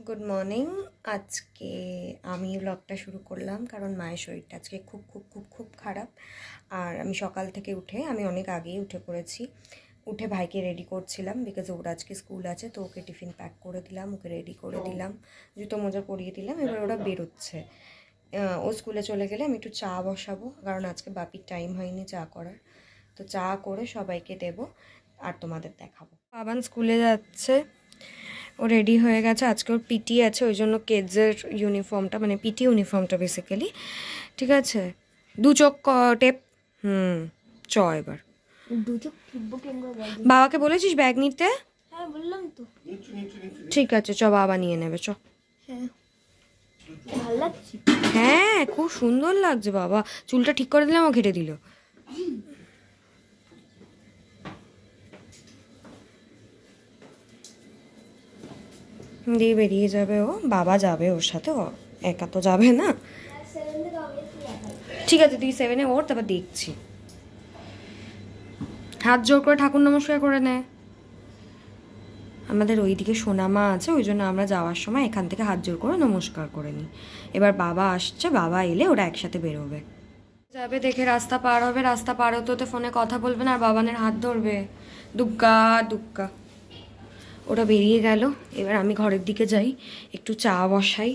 Good morning. আজকে আমি ব্লগটা শুরু করলাম কারণ মায়ের শরীরটা আজকে খুব খুব খুব খুব খারাপ। আর আমি সকাল থেকে আমি অনেক আগেই উঠে পড়েছি। উঠে ভাইকে রেডি করছিলাম বিকজ ওর আজকে স্কুল আছে, তো ওকে টিফিন প্যাক করে দিলাম, ওকে রেডি করে দিলাম, জুতো মোজা পরিয়ে দিলাম। এবার ওরা বেরোচ্ছে, ও স্কুলে চলে গেলে আমি একটু চা বসাবো কারণ আজকে বাপির টাইম হয়নি চা করার। তো চা করে সবাইকে দেব আর তোমাদের দেখাবো। বাবান স্কুলে যাচ্ছে, ও রেডি হয়ে গেছে। আজকে ওর পিটি আছে, ওই জন্য কেডসের ইউনিফর্মটা মানে পিটি ইউনিফর্মটা বেসিক্যালি। ঠিক আছে, দু চোখ টেপ। চ এবার বাবাকে বলেছিস ব্যাগ নিতে? হ্যাঁ বললাম তো। ঠিক আছে, চ বাবা নিয়ে নেবে, চ। হ্যাঁ ভালো লাগছে। হ্যাঁ খুব সুন্দর লাগছে বাবা, চুলটা ঠিক করে দিলাম, ও ঘেটে দিল। দিয়ে বেরিয়ে যাবে ও, বাবা যাবে ওর সাথে, ও একা তো যাবে না। ঠিক আছে, তুই 7-এ ওর, তারপর দেখছি। হাত জোর করে ঠাকুর নমস্কার করে নে। আমাদের ওইদিকে সোনামা আছে, ওই জন্য আমরা যাওয়ার সময় এখান থেকে হাত জোর করে নমস্কার করে নিই। এবার বাবা আসছে, বাবা এলে ওরা একসাথে বেরোবে। যাবে দেখে রাস্তা পার হবে, রাস্তা পার হতে হতে ফোনে কথা বলবে না আর বাবানের হাত ধরবে। দুগ্গা দুগ্গা। ওরা বেরিয়ে গেল, এবার আমি ঘরের দিকে যাই, একটু চা বসাই,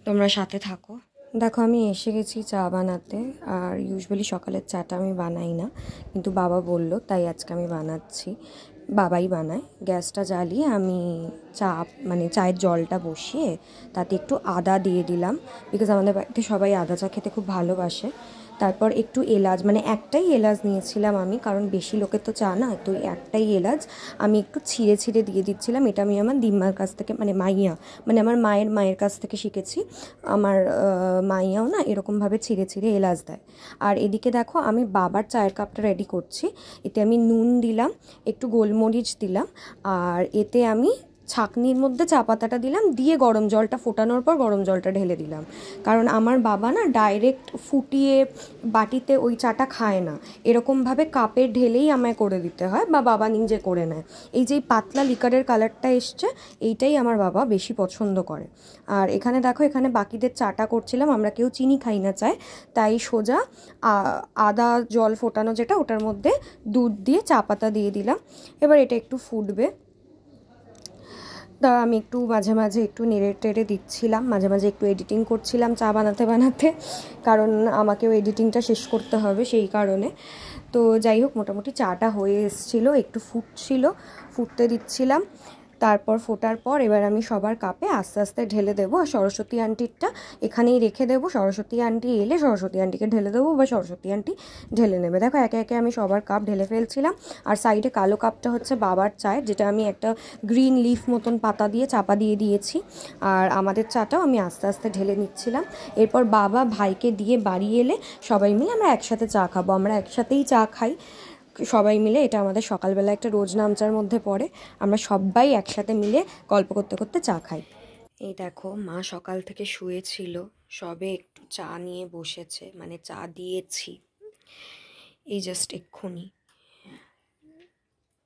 তোমরা সাথে থাকো। দেখো আমি এসে গেছি চা বানাতে। আর ইউজুয়ালি সকালের চাটা আমি বানাই না, কিন্তু বাবা বলল তাই আজকে আমি বানাচ্ছি। বাবাই বানায়। গ্যাসটা জ্বালিয়ে আমি চা মানে চায়ের জলটা বসিয়ে তাতে একটু আদা দিয়ে দিলাম, বিকজ আমাদের বাড়িতে সবাই আদা চা খেতে খুব ভালোবাসে। তারপর একটু এলাচ, মানে একটাই এলাচ নিয়েছিলাম আমি, কারণ বেশি লোকের তো চা না, তো একটাই এলাচ আমি একটু ছিঁড়ে ছিঁড়ে দিয়ে দিচ্ছিলাম। এটা আমি আমার দিম্মার কাছ থেকে, মানে আমার মায়ের কাছ থেকে শিখেছি। আমার মাইয়াও না এরকমভাবে ছিঁড়ে ছিঁড়ে এলাচ দেয়। আর এদিকে দেখো আমি বাবার চায়ের কাপটা রেডি করছি। এতে আমি নুন দিলাম, একটু গোলমরিচ দিলাম, আর এতে আমি ছাঁকনির মধ্যে চা পাতাটা দিলাম, দিয়ে গরম জলটা ফোটানোর পর গরম জলটা ঢেলে দিলাম। কারণ আমার বাবা না ডাইরেক্ট ফুটিয়ে বাটিতে ওই চাটা খায় না, এরকমভাবে কাপে ঢেলেই আমায় করে দিতে হয়, বা বাবা নিজে করে নেয়। এই যে পাতলা লিকারের কালারটা এসছে, এইটাই আমার বাবা বেশি পছন্দ করে। আর এখানে দেখো, এখানে বাকিদের চাটা করছিলাম, আমরা কেউ চিনি খাই না চায়, তাই সোজা আদা জল ফোটানো যেটা, ওটার মধ্যে দুধ দিয়ে চা পাতা দিয়ে দিলাম। এবার এটা একটু ফুটবে, তা আমি একটু মাঝে মাঝে একটু নেড়ে টেড়ে দিচ্ছিলাম, মাঝে মাঝে একটু এডিটিং করছিলাম চা বানাতে বানাতে, কারণ আমাকেও এডিটিংটা শেষ করতে হবে সেই কারণে। তো যাই হোক, মোটামুটি চাটা হয়ে এসেছিলো, একটু ফুটতে দিচ্ছিলাম। তারপর ফোটার পর এবার আমি সবার কাপে আস্তে আস্তে ঢেলে দেবো। আর সরস্বতী আন্টিরটা এখানেই রেখে দেবো, সরস্বতী আন্টি এলে সরস্বতী আন্টিকে ঢেলে দেবো, বা সরস্বতী আন্টি ঢেলে নেবে। দেখো একে একে আমি সবার কাপ ঢেলে ফেলছিলাম। আর সাইডে কালো কাপটা হচ্ছে বাবার চায়ের, যেটা আমি একটা গ্রিন লিফ মতন পাতা দিয়ে চাপা দিয়ে দিয়েছি। আর আমাদের চাটাও আমি আস্তে আস্তে ঢেলে নিচ্ছিলাম। এরপর বাবা ভাইকে দিয়ে বাড়ি এলে সবাই মিলে আমরা একসাথে চা খাবো, আমরা একসাথেই চা খাই সবাই মিলে। এটা আমাদের সকালবেলা একটা রোজ নামচার মধ্যে পড়ে, আমরা সবাই একসাথে মিলে গল্প করতে করতে চা খাই। এই দেখো মা সকাল থেকে শুয়েছিল, সবে একটু চা নিয়ে বসেছে, মানে চা দিয়েছি এই জাস্ট এক্ষুনি,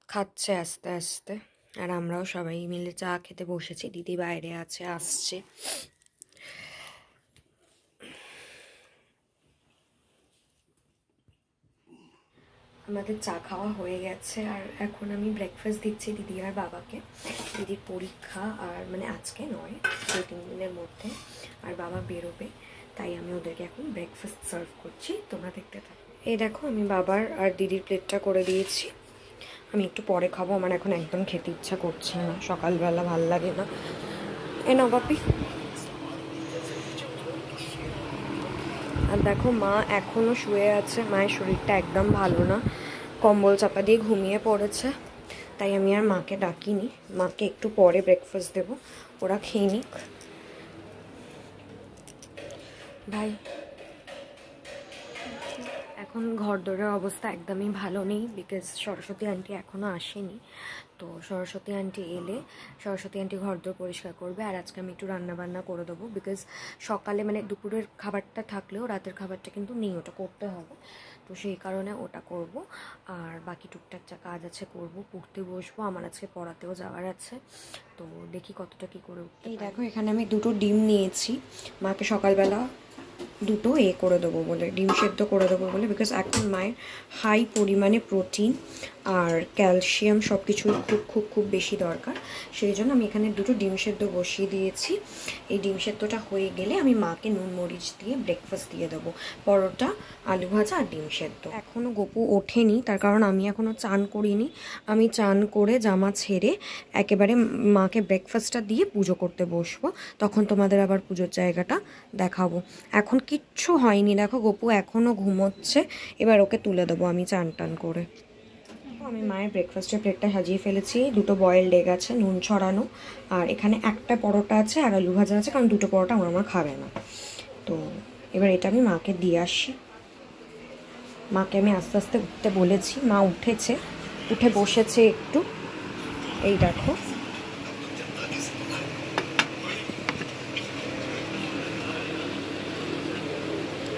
খাচ্ছে আস্তে আস্তে। আর আমরাও সবাই মিলে চা খেতে বসেছি, দিদি বাইরে আছে, আসছে। আমাদের চা খাওয়া হয়ে গেছে, আর এখন আমি ব্রেকফাস্ট দিচ্ছি দিদি আর বাবাকে। দিদির পরীক্ষা, আর মানে আজকে নয়, 2-3 দিনের মধ্যে, আর বাবা বেরোবে, তাই আমি ওদেরকে এখন ব্রেকফাস্ট সার্ভ করছি, তোমরা দেখতে থাকো। এই দেখো আমি বাবার আর দিদির প্লেটটা করে দিয়েছি, আমি একটু পরে খাবো, আমার এখন একদম খেতে ইচ্ছা করছে না, সকালবেলা ভাল লাগে না। এ নাও বাপি। আর দেখো মা এখনও শুয়ে আছে, মায়ের শরীরটা একদম ভালো না, কম্বল চাপা দিয়ে ঘুমিয়ে পড়েছে, তাই আমি আর মাকে ডাকিনি। মাকে একটু পরে ব্রেকফাস্ট দেবো, ওরা খেয়ে নিক। ভাই এখন ঘরদোরের অবস্থা একদমই ভালো নেই, বিকজ সরস্বতী আন্টি এখনও আসেনি। তো সরস্বতী আন্টি এলে সরস্বতী আন্টি ঘরদোর পরিষ্কার করবে, আর আজকে আমি একটু রান্নাবান্না করে দেবো, বিকজ সকালে মানে দুপুরের খাবারটা থাকলেও রাতের খাবারটা কিন্তু নেই, ওটা করতে হবে। তো সেই কারণে ওটা করব। আর বাকি টুকটাক যা কাজ আছে করব, পড়তে বসবো, আমার আজকে পড়াতেও যাওয়ার আছে। তো দেখি কতটা কী করে উঠতে। এই দেখো এখানে আমি 2টো ডিম নিয়েছি, মাকে সকালবেলা 2টো করে দেবো বলে, ডিম সেদ্ধ করে দেবো বলে, বিকজ এখন মায়ের হাই পরিমাণে প্রোটিন আর ক্যালসিয়াম সব কিছুই খুব খুব খুব বেশি দরকার। সেই জন্য আমি এখানে 2টো ডিম সেদ্ধ বসিয়ে দিয়েছি। এই ডিম সেদ্ধটা হয়ে গেলে আমি মাকে নুন মরিচ দিয়ে ব্রেকফাস্ট দিয়ে দেবো, পরোটা, আলু ভাজা আর ডিম সেদ্ধ। এখনও গপু ওঠেনি, তার কারণ আমি এখনও চান করিনি। আমি চান করে জামা ছেড়ে একেবারে মাকে ব্রেকফাস্টটা দিয়ে পুজো করতে বসবো, তখন তোমাদের আবার পুজোর জায়গাটা দেখাবো। এখন কিচ্ছু হয়নি, দেখো গপু এখনও ঘুমোচ্ছে, এবার ওকে তুলে দেবো আমি চান টান করে। আমি মায়ের ব্রেকফাস্টের প্লেটটা সাজিয়ে ফেলেছি, 2টো বয়েলড এগ আছে নুন ছড়ানো, আর এখানে একটা পরোটা আছে আর আলু ভাজা আছে, কারণ 2টো পরোটা আমার মা খাবে না। তো এবার এটা আমি মাকে দিয়ে আসি। মাকে আমি আস্তে আস্তে উঠতে বলেছি, মা উঠেছে, উঠে বসেছে একটু। এই দেখো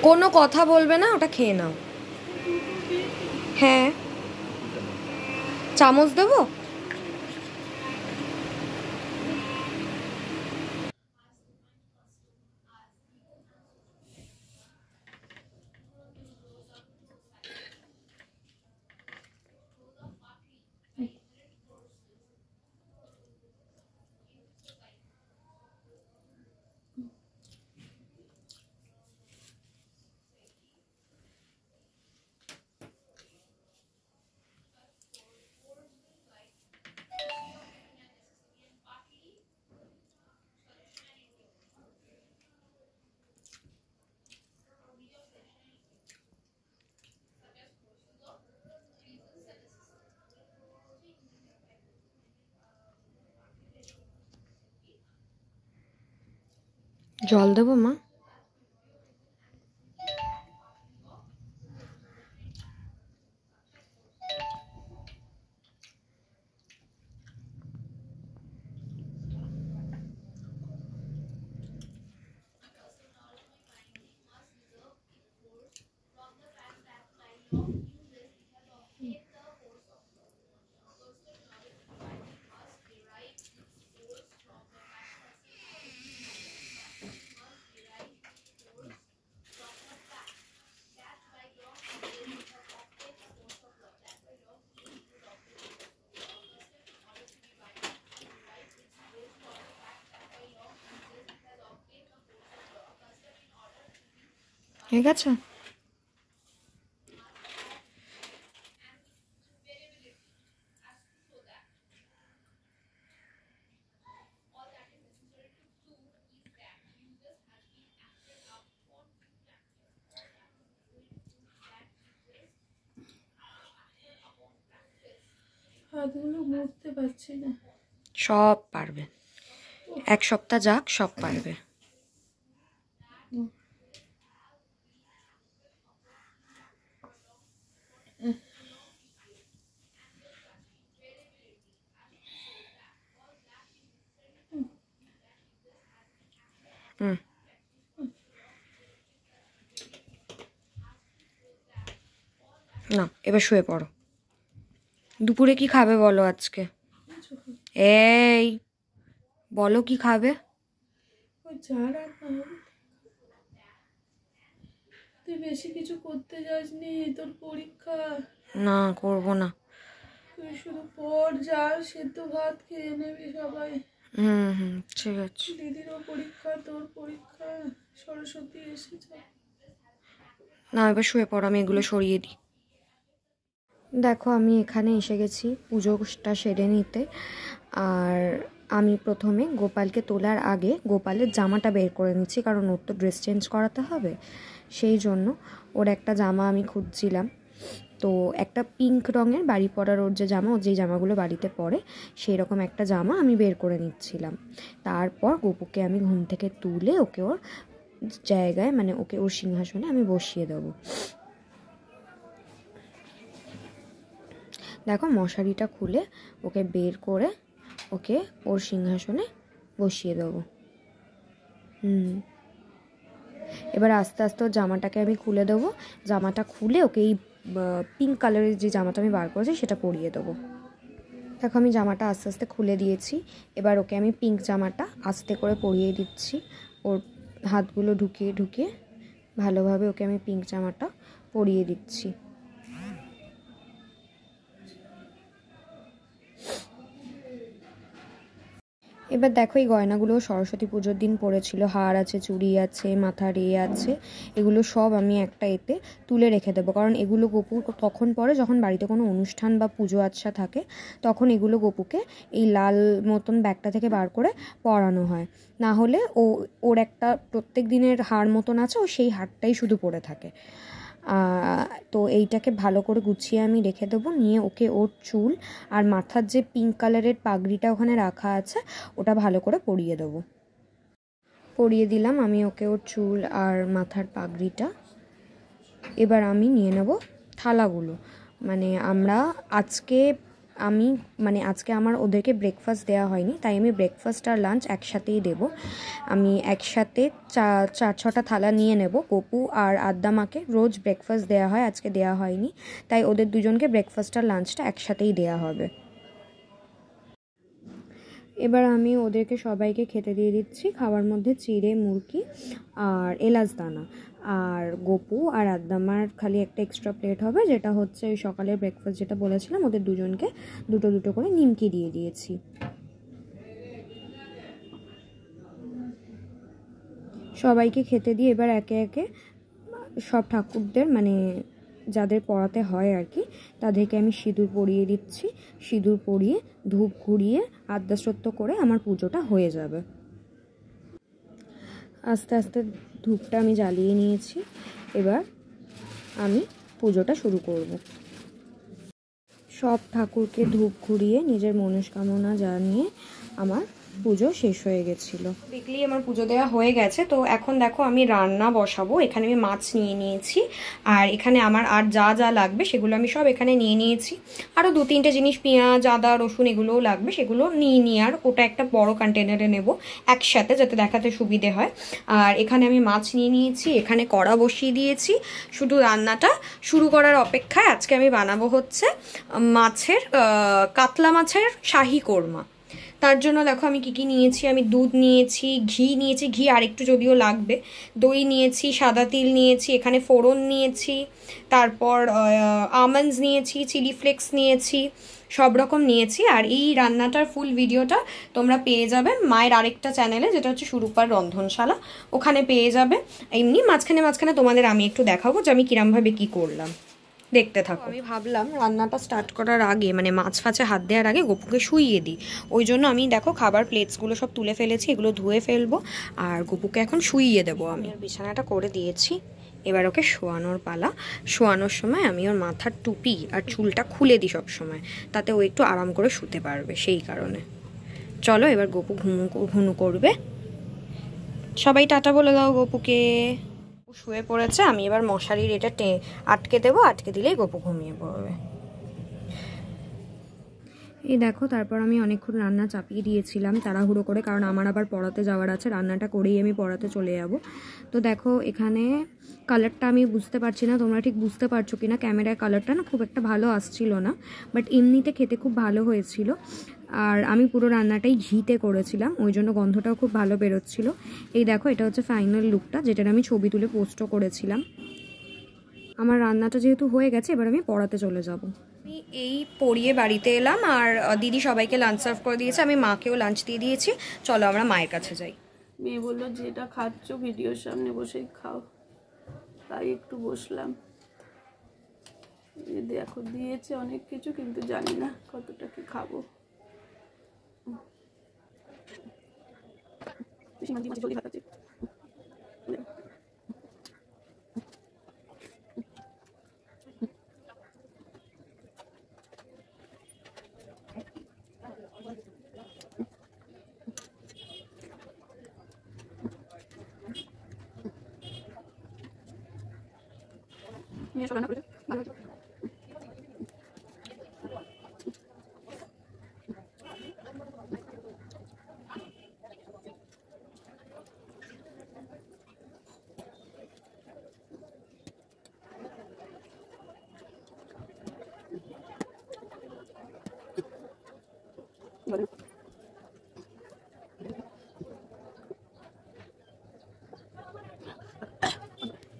কোনো কথা বলবে না, ওটা খেয়ে নাও। হ্যাঁ, চামচ দেবো? জল দেবো মা? ঠিক আছে। হাতগুলো মুড়তে পারছি না। সব পারবে, 1 সপ্তাহ যাক, সব পারবে। না, এবার শুয়ে পড়ো। দুপুরে কি খাবে বলো আজকে? এই বলো কি খাবে? তুই বেশি কিছু করতে যাসনি, তোর পরীক্ষা। না, করব না। তুই শুধু পড়, যা সেদ্ধ ভাত খেয়ে নেবি সবাই। হুম, ঠিক আছে। দিদিরও পরীক্ষা, তোর পরীক্ষা, সরস্বতী এসেছে। না, এবার শুয়ে পড়ো, আমি এগুলো সরিয়ে দিই। দেখো আমি এখানে এসে গেছি পুজোটা সেরে নিতে। আর আমি প্রথমে গোপালকে তোলার আগে গোপালের জামাটা বের করে নিচ্ছি, কারণ ওর তো ড্রেস চেঞ্জ করাতে হবে। সেই জন্য ওর একটা জামা আমি খুঁজছিলাম, তো একটা পিঙ্ক রঙের বাড়ি পরার ওর যে জামা, ওর যেই জামাগুলো বাড়িতে পরে সেই রকম একটা জামা আমি বের করে নিচ্ছিলাম। তারপর গপুকে আমি ঘুম থেকে তুলে ওকে ওর জায়গায়, মানে ওকে ওর সিংহাসনে আমি বসিয়ে দেবো। দেখো মশারিটা খুলে ওকে বের করে ওকে ওর সিংহাসনে বসিয়ে দেবো। এবার আস্তে আস্তে ওর জামাটাকে আমি খুলে দেবো। জামাটা খুলে ওকে এই পিঙ্ক কালারের যে জামাটা আমি বার করেছি সেটা পরিয়ে দেবো। দেখো আমি জামাটা আস্তে আস্তে খুলে দিয়েছি। এবার ওকে আমি পিঙ্ক জামাটা আস্তে করে পরিয়ে দিচ্ছি। ওর হাতগুলো ঢুকিয়ে ঢুকিয়ে ভালোভাবে ওকে আমি পিঙ্ক জামাটা পরিয়ে দিচ্ছি। এবার দেখো এই গয়নাগুলো সরস্বতী পুজোর দিন পরেছিল। হার আছে, চুড়ি আছে, মাথার আছে, এগুলো সব আমি একটা এতে তুলে রেখে দেবো, কারণ এগুলো গপু তখন পরে যখন বাড়িতে কোনো অনুষ্ঠান বা পুজো আচ্ছা থাকে, তখন এগুলো গপুকে এই লাল মতন ব্যাগটা থেকে বার করে পরানো হয়। না হলে ওর একটা প্রত্যেক দিনের হার মতন আছে, ও সেই হারটাই শুধু পরে থাকে। তো এইটাকে ভালো করে গুছিয়ে আমি রেখে দেবো। নিয়ে ওকে ওর চুল আর মাথার যে পিঙ্ক কালারের পাগড়িটা ওখানে রাখা আছে ওটা ভালো করে পরিয়ে দেবো। পরিয়ে দিলাম আমি ওকে ওর চুল আর মাথার পাগড়িটা। এবার আমি নিয়ে নেব থালাগুলো। আজকে আমার ওদেরকে ব্রেকফাস্ট দেওয়া হয়নি, তাই আমি ব্রেকফাস্ট আর লাঞ্চ একসাথেই দেবো। আমি একসাথে 4-6টা থালা নিয়ে নেব। গপু আর আদ্দামাকে রোজ ব্রেকফাস্ট দেওয়া হয়, আজকে দেওয়া হয়নি, তাই ওদের দুজনকে ব্রেকফাস্ট আর লাঞ্চটা একসাথেই দেওয়া হবে। এবার আমি ওদেরকে সবাইকে খেতে দিয়ে দিচ্ছি। খাবার মধ্যে চিড়ে, মুরগি আর এলাচ দানা। আর গপু আর আদ্দামার খালি একটা এক্সট্রা প্লেট হবে, যেটা হচ্ছে ওই সকালের ব্রেকফাস্ট যেটা বলেছিলাম, ওদের দুজনকে দুটো দুটো করে নিমকি দিয়ে দিয়েছি। সবাইকে খেতে দিয়ে এবার একে একে সব ঠাকুরদের যাদের পড়াতে হয় আর কি, তাদেরকে আমি সিঁদুর পরিয়ে দিচ্ছি। সিঁদুর পরিয়ে ধূপ ঘুরিয়ে আদ্যাসত্য করে আমার পুজোটা হয়ে যাবে। আস্তে আস্তে ধূপটা আমি জ্বালিয়ে নিয়েছি। এবার আমি পুজোটা শুরু করব। সব ঠাকুরকে ধূপ ঘুরিয়ে নিজের মনস্কামনা জানিয়ে আমার পুজো শেষ হয়ে গেছিল। দেখলি আমার পুজো দেওয়া হয়ে গেছে। তো এখন দেখো আমি রান্না বসাবো। এখানে আমি মাছ নিয়ে নিয়েছি, আর এখানে আমার আর যা যা লাগবে সেগুলো আমি সব এখানে নিয়ে নিয়েছি। আরও 2-3টে জিনিস, পেঁয়াজ, আদা, রসুন এগুলোও লাগবে, সেগুলো নিয়ে আর ওটা একটা বড় কন্টেনারে নেব একসাথে, যাতে দেখাতে সুবিধে হয়। আর এখানে আমি মাছ নিয়ে নিয়েছি, এখানে কড়া বসিয়ে দিয়েছি। শুধু রান্নাটা শুরু করার অপেক্ষায়। আজকে আমি বানাবো হচ্ছে কাতলা মাছের শাহি কোরমা। তার জন্য দেখো আমি কি নিয়েছি। আমি দুধ নিয়েছি, ঘি আর একটু যদিও লাগবে, দই নিয়েছি, সাদা তিল নিয়েছি, এখানে ফোড়ন নিয়েছি, তারপর আমন্ডস নিয়েছি, চিলি ফ্লেক্স নিয়েছি, সব রকম নিয়েছি। আর এই রান্নাটার ফুল ভিডিওটা তোমরা পেয়ে যাবে মায়ের আরেকটা চ্যানেলে, যেটা হচ্ছে সুরূপার রন্ধনশালা, ওখানে পেয়ে যাবে। এমনি মাঝখানে তোমাদের আমি একটু দেখাবো যে আমি কিরমভাবে কি করলাম, দেখতে থাকো। আমি ভাবলাম রান্নাটা স্টার্ট করার আগে, মাছ ফাছে হাত দেওয়ার আগে গপুকে শুইয়ে দিই। ওই জন্য আমি দেখো খাবার প্লেটসগুলো সব তুলে ফেলেছি, এগুলো ধুয়ে ফেলবো, আর গপুকে এখন শুইয়ে দেবো। আমি বিছানাটা করে দিয়েছি, এবার ওকে শোয়ানোর পালা। শোয়ানোর সময় আমি ওর মাথার টুপি আর চুলটা খুলে দিই সব সময়, তাতে ও একটু আরাম করে শুতে পারবে, সেই কারণে। চলো এবার গপু ঘুমু করবে। সবাই টাটা বলে দাও গপুকে। শুয়ে পড়েছে, আমি এবার মশারির এটা আটকে দেবো, আটকে দিলেই গপু ঘুমিয়ে পড়বে। এই দেখো, তারপর আমি অনেকক্ষণ রান্না চাপিয়ে দিয়েছিলাম তাড়াহুড়ো করে, কারণ আমার আবার পড়াতে যাওয়ার আছে। রান্নাটা করেই আমি পড়াতে চলে যাব। তো দেখো এখানে কালারটা আমি বুঝতে পারছি না তোমরা ঠিক বুঝতে পারছো কিনা। ক্যামেরায় কালারটা না খুব একটা ভালো আসছিল না, বাট এমনিতে খেতে খুব ভালো হয়েছিল। আর আমি পুরো রান্নাটাই ঘিতে করেছিলাম, ওই জন্য গন্ধটাও খুব ভালো বেরোচ্ছিল। এই দেখো, এটা হচ্ছে ফাইনাল লুকটা, যেটার আমি ছবি তুলে পোস্টও করেছিলাম। আমার রান্নাটা যেহেতু হয়ে গেছে, এবার আমি পড়াতে চলে যাব। আমি এই পড়িয়ে বাড়িতে এলাম, আর দিদি সবাইকে লাঞ্চ সার্ভ করে দিয়েছে, আমি মাকেও লাঞ্চ দিয়ে দিয়েছি। চলো আমরা মায়ের কাছে যাই। মেয়ে বললো যেটা খাচ্ছ ভিডিওর সামনে বসেই খাও, তাই একটু বসলাম। দেখো দিয়েছে অনেক কিছু, কিন্তু জানি না কতটা কি খাবো।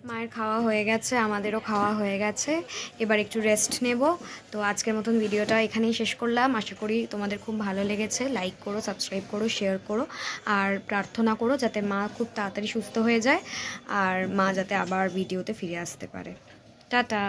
মায়ের খাওয়া হয়ে গেছে, আমাদেরও খাওয়া হয়ে গেছে, এবার একটু রেস্ট নেব। তো আজকের মতন ভিডিওটা এখানেই শেষ করলাম। আশা করি তোমাদের খুব ভালো লেগেছে। লাইক করো, সাবস্ক্রাইব করো, শেয়ার করো, আর প্রার্থনা করো যাতে মা খুব তাড়াতাড়ি সুস্থ হয়ে যায় আর মা যাতে আবার ভিডিওতে ফিরে আসতে পারে। টাটা।